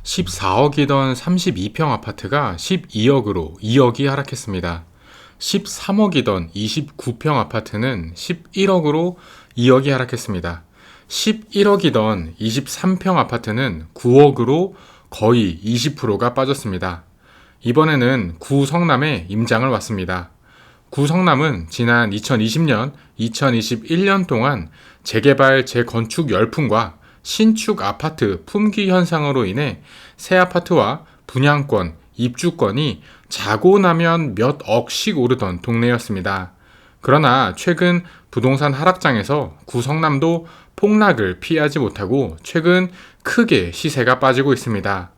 14억이던 32평 아파트가 12억으로 2억이 하락했습니다. 13억이던 29평 아파트는 11억으로 2억이 하락했습니다. 11억이던 23평 아파트는 9억으로 거의 20%가 빠졌습니다. 이번에는 구성남에 임장을 왔습니다. 구성남은 지난 2020년, 2021년 동안 재개발, 재건축 열풍과 신축 아파트 품귀 현상으로 인해 새 아파트와 분양권, 입주권이 자고 나면 몇 억씩 오르던 동네였습니다. 그러나 최근 부동산 하락장에서 구성남도 폭락을 피하지 못하고 최근 크게 시세가 빠지고 있습니다.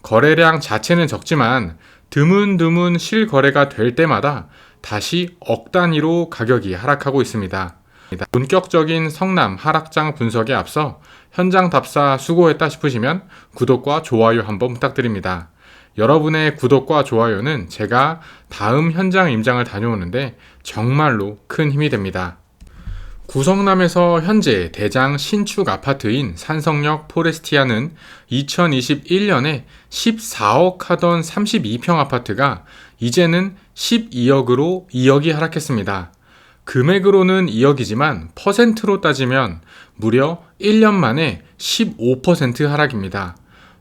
거래량 자체는 적지만 드문드문 실거래가 될 때마다 다시 억 단위로 가격이 하락하고 있습니다. 본격적인 성남 하락장 분석에 앞서 현장 답사 수고했다 싶으시면 구독과 좋아요 한번 부탁드립니다. 여러분의 구독과 좋아요는 제가 다음 현장 임장을 다녀오는데 정말로 큰 힘이 됩니다. 구성남에서 현재 대장 신축 아파트인 산성역 포레스티아는 2021년에 14억 하던 32평 아파트가 이제는 12억으로 2억이 하락했습니다. 금액으로는 2억이지만 퍼센트로 따지면 무려 1년 만에 15% 하락입니다.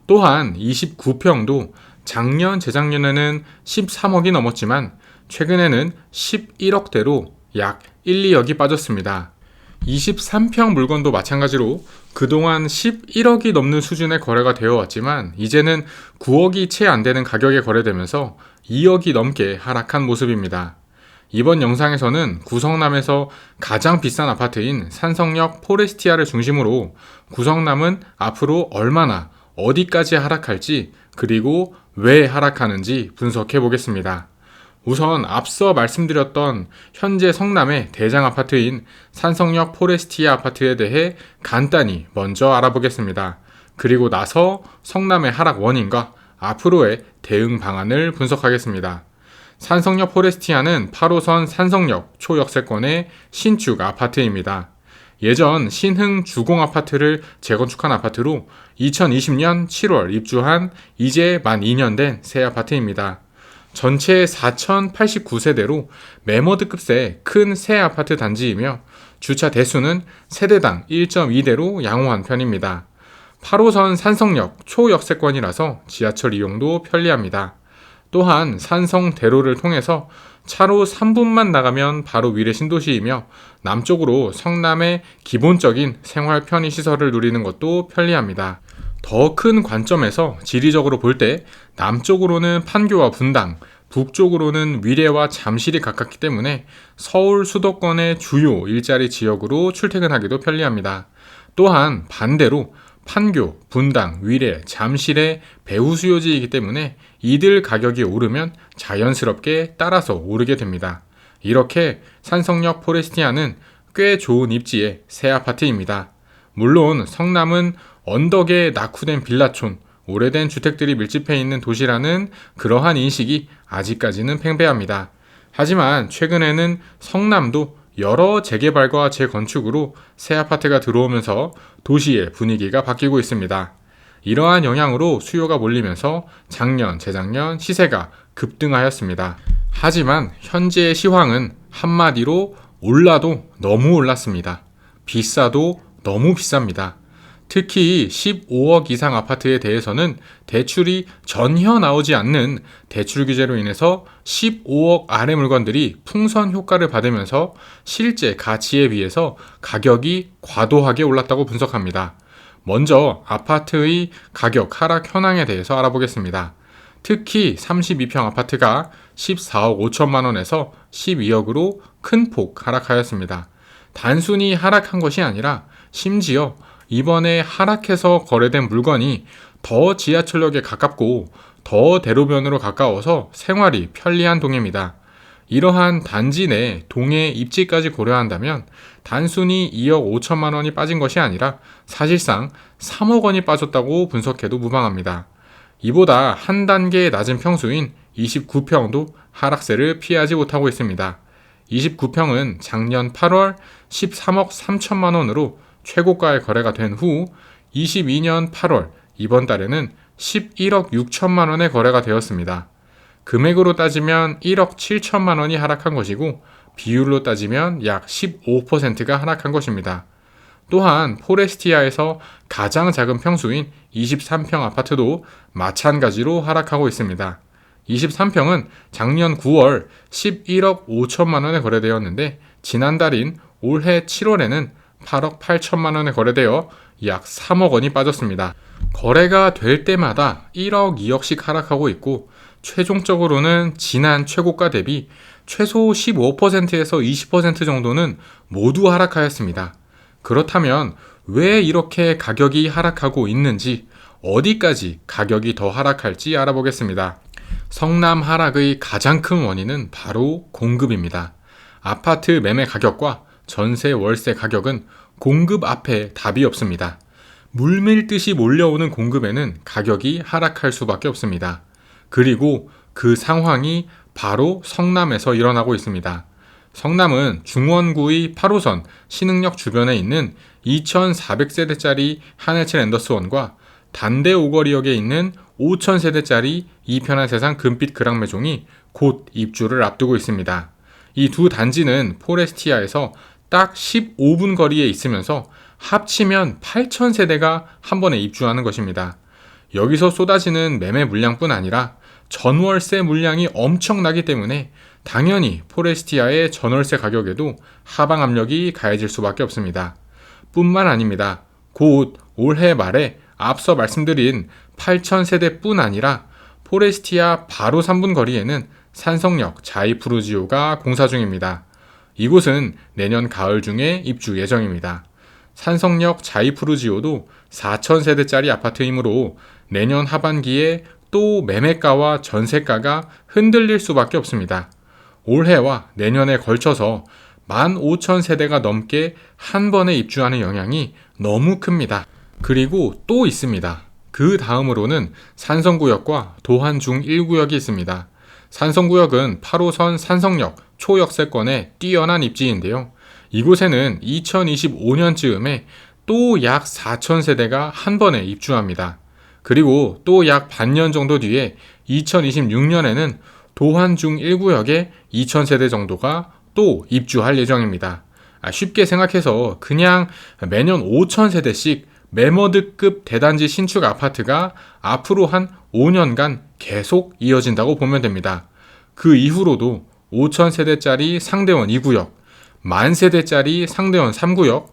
또한 29평도 작년, 재작년에는 13억이 넘었지만 최근에는 11억대로 약 1, 2억이 빠졌습니다. 23평 물건도 마찬가지로 그동안 11억이 넘는 수준의 거래가 되어 왔지만 이제는 9억이 채 안 되는 가격에 거래되면서 2억이 넘게 하락한 모습입니다. 이번 영상에서는 구성남에서 가장 비싼 아파트인 산성역 포레스티아를 중심으로 구성남은 앞으로 얼마나 어디까지 하락할지 그리고 왜 하락하는지 분석해 보겠습니다. 우선 앞서 말씀드렸던 현재 성남의 대장 아파트인 산성역 포레스티아 아파트에 대해 간단히 먼저 알아보겠습니다. 그리고 나서 성남의 하락 원인과 앞으로의 대응 방안을 분석하겠습니다. 산성역 포레스티아는 8호선 산성역 초역세권의 신축 아파트입니다. 예전 신흥 주공 아파트를 재건축한 아파트로 2020년 7월 입주한 이제 만 2년 된 새 아파트입니다. 전체 4,089세대로 매머드급의 큰 새 아파트 단지이며 주차 대수는 세대당 1.2대로 양호한 편입니다. 8호선 산성역 초역세권이라서 지하철 이용도 편리합니다. 또한 산성대로를 통해서 차로 3분만 나가면 바로 위례 신도시이며 남쪽으로 성남의 기본적인 생활 편의시설을 누리는 것도 편리합니다. 더 큰 관점에서 지리적으로 볼 때 남쪽으로는 판교와 분당, 북쪽으로는 위례와 잠실이 가깝기 때문에 서울 수도권의 주요 일자리 지역으로 출퇴근하기도 편리합니다. 또한 반대로 판교, 분당, 위례, 잠실의 배후 수요지이기 때문에 이들 가격이 오르면 자연스럽게 따라서 오르게 됩니다. 이렇게 산성역 포레스티아는 꽤 좋은 입지의 새 아파트입니다. 물론 성남은 언덕에 낙후된 빌라촌, 오래된 주택들이 밀집해 있는 도시라는 그러한 인식이 아직까지는 팽배합니다. 하지만 최근에는 성남도 여러 재개발과 재건축으로 새 아파트가 들어오면서 도시의 분위기가 바뀌고 있습니다. 이러한 영향으로 수요가 몰리면서 작년, 재작년 시세가 급등하였습니다. 하지만 현재의 시황은 한마디로 올라도 너무 올랐습니다. 비싸도 너무 비쌉니다. 특히 15억 이상 아파트에 대해서는 대출이 전혀 나오지 않는 대출 규제로 인해서 15억 아래 물건들이 풍선 효과를 받으면서 실제 가치에 비해서 가격이 과도하게 올랐다고 분석합니다. 먼저 아파트의 가격 하락 현황에 대해서 알아보겠습니다. 특히 32평 아파트가 14억 5천만 원에서 12억으로 큰 폭 하락하였습니다. 단순히 하락한 것이 아니라 심지어 이번에 하락해서 거래된 물건이 더 지하철역에 가깝고 더 대로변으로 가까워서 생활이 편리한 동네입니다. 이러한 단지 내 동해 입지까지 고려한다면 단순히 2억 5천만 원이 빠진 것이 아니라 사실상 3억 원이 빠졌다고 분석해도 무방합니다. 이보다 한 단계 낮은 평수인 29평도 하락세를 피하지 못하고 있습니다. 29평은 작년 8월 13억 3천만 원으로 최고가에 거래가 된 후 22년 8월 이번 달에는 11억 6천만 원에 거래가 되었습니다. 금액으로 따지면 1억 7천만 원이 하락한 것이고 비율로 따지면 약 15%가 하락한 것입니다. 또한 포레스티아에서 가장 작은 평수인 23평 아파트도 마찬가지로 하락하고 있습니다. 23평은 작년 9월 11억 5천만 원에 거래되었는데 지난달인 올해 7월에는 8억 8천만 원에 거래되어 약 3억 원이 빠졌습니다. 거래가 될 때마다 1억, 2억씩 하락하고 있고 최종적으로는 지난 최고가 대비 최소 15%에서 20% 정도는 모두 하락하였습니다. 그렇다면 왜 이렇게 가격이 하락하고 있는지, 어디까지 가격이 더 하락할지 알아보겠습니다. 성남 하락의 가장 큰 원인은 바로 공급입니다. 아파트 매매 가격과 전세 월세 가격은 공급 앞에 답이 없습니다. 물밀듯이 몰려오는 공급에는 가격이 하락할 수밖에 없습니다. 그리고 그 상황이 바로 성남에서 일어나고 있습니다. 성남은 중원구의 8호선 신흥역 주변에 있는 2,400세대짜리 한해칠 앤더스원과 단대 오거리역에 있는 5,000세대짜리 이편한 세상 금빛 그랑매종이 곧 입주를 앞두고 있습니다. 이 두 단지는 포레스티아에서 딱 15분 거리에 있으면서 합치면 8,000세대가 한 번에 입주하는 것입니다. 여기서 쏟아지는 매매 물량뿐 아니라 전월세 물량이 엄청나기 때문에 당연히 포레스티아의 전월세 가격에도 하방 압력이 가해질 수밖에 없습니다. 뿐만 아닙니다. 곧 올해 말에 앞서 말씀드린 8,000세대뿐 아니라 포레스티아 바로 3분 거리에는 산성역 자이푸르지오가 공사 중입니다. 이곳은 내년 가을 중에 입주 예정입니다. 산성역 자이푸르지오도 4,000세대짜리 아파트이므로 내년 하반기에 또 매매가와 전세가가 흔들릴 수밖에 없습니다. 올해와 내년에 걸쳐서 15,000세대가 넘게 한 번에 입주하는 영향이 너무 큽니다. 그리고 또 있습니다. 그 다음으로는 산성구역과 도한중 1구역이 있습니다. 산성구역은 8호선 산성역 초역세권의 뛰어난 입지인데요. 이곳에는 2025년쯤에 또 약 4,000세대가 한 번에 입주합니다. 그리고 또 약 반년 정도 뒤에 2026년에는 도한중 1구역에 2,000세대 정도가 또 입주할 예정입니다. 쉽게 생각해서 그냥 매년 5,000세대씩 매머드급 대단지 신축 아파트가 앞으로 한 5년간 계속 이어진다고 보면 됩니다. 그 이후로도 5,000세대짜리 상대원 2구역, 10,000세대짜리 상대원 3구역,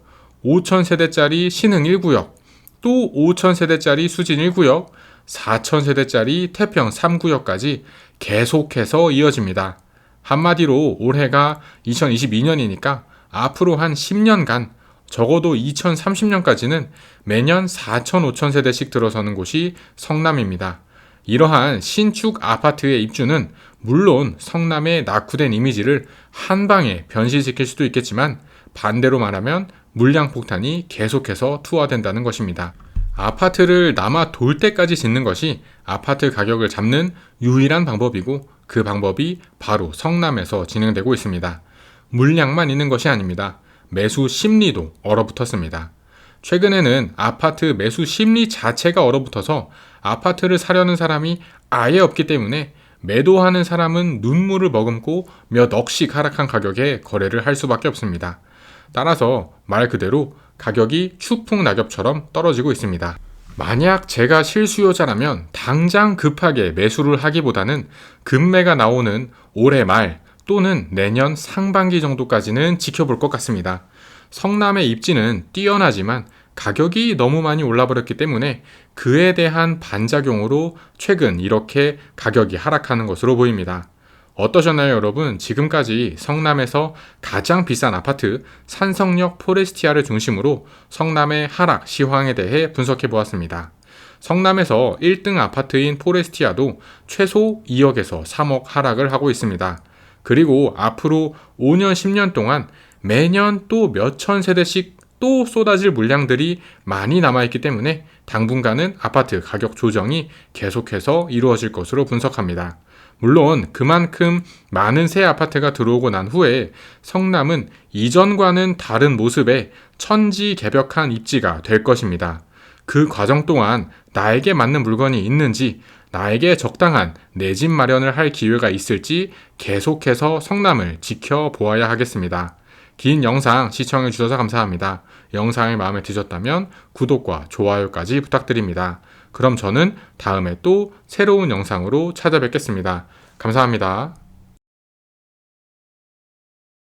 5,000세대짜리 신흥 1구역, 또 5,000세대짜리 수진 1구역, 4,000세대짜리 태평 3구역까지 계속해서 이어집니다. 한마디로 올해가 2022년이니까 앞으로 한 10년간 적어도 2030년까지는 매년 4,000, 5,000세대씩 들어서는 곳이 성남입니다. 이러한 신축 아파트의 입주는 물론 성남의 낙후된 이미지를 한 방에 변신시킬 수도 있겠지만 반대로 말하면 물량 폭탄이 계속해서 투하된다는 것입니다. 아파트를 남아 돌 때까지 짓는 것이 아파트 가격을 잡는 유일한 방법이고 그 방법이 바로 성남에서 진행되고 있습니다. 물량만 있는 것이 아닙니다. 매수 심리도 얼어붙었습니다. 최근에는 아파트 매수 심리 자체가 얼어붙어서 아파트를 사려는 사람이 아예 없기 때문에 매도하는 사람은 눈물을 머금고 몇 억씩 하락한 가격에 거래를 할 수밖에 없습니다. 따라서 말 그대로 가격이 추풍 낙엽처럼 떨어지고 있습니다. 만약 제가 실수요자라면 당장 급하게 매수를 하기보다는 급매가 나오는 올해 말 또는 내년 상반기 정도까지는 지켜볼 것 같습니다. 성남의 입지는 뛰어나지만 가격이 너무 많이 올라버렸기 때문에 그에 대한 반작용으로 최근 이렇게 가격이 하락하는 것으로 보입니다. 어떠셨나요, 여러분? 지금까지 성남에서 가장 비싼 아파트 산성역 포레스티아를 중심으로 성남의 하락 시황에 대해 분석해 보았습니다. 성남에서 1등 아파트인 포레스티아도 최소 2억에서 3억 하락을 하고 있습니다. 그리고 앞으로 5년, 10년 동안 매년 또 몇천 세대씩 또 쏟아질 물량들이 많이 남아있기 때문에 당분간은 아파트 가격 조정이 계속해서 이루어질 것으로 분석합니다. 물론 그만큼 많은 새 아파트가 들어오고 난 후에 성남은 이전과는 다른 모습의 천지개벽한 입지가 될 것입니다. 그 과정 동안 나에게 맞는 물건이 있는지, 나에게 적당한 내 집 마련을 할 기회가 있을지 계속해서 성남을 지켜보아야 하겠습니다. 긴 영상 시청해주셔서 감사합니다. 영상이 마음에 드셨다면 구독과 좋아요까지 부탁드립니다. 그럼 저는 다음에 또 새로운 영상으로 찾아뵙겠습니다. 감사합니다.